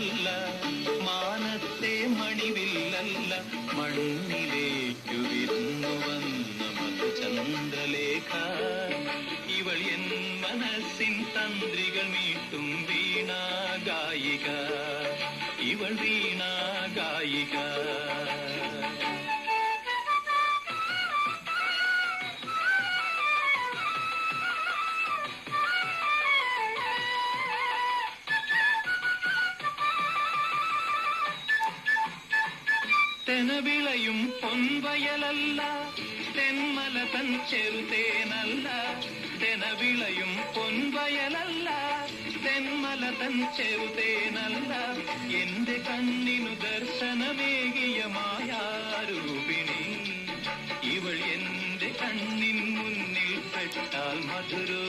മണിമുത്തല്ല, മാനത്തെ മണിവില്ലല്ല, മണ്ണിലേക്കു വിരുന്നു വന്ന മധുചന്ദ്രലേഖ. ഇവൾ എൻ മനസ്സിൻ തന്ത്രികൾ മീട്ടും വീണാ ഗായിക, ഇവൾ വീണാ ഗായിക. തെനവിളയും പൊൻവയലല്ല, തെന്മല തൻ ചെറുതേനല്ല. തെനവിളയും പൊൻവയലല്ല, തെന്മല തൻ ചെറുതേനല്ല. എന്റെ കണ്ണിനു ദർശനമേകിയ മായാരൂപിണി, ഇവൾ എന്റെ കണ്ണിൻ മുന്നിൽ പെട്ടാൽ മധുരോ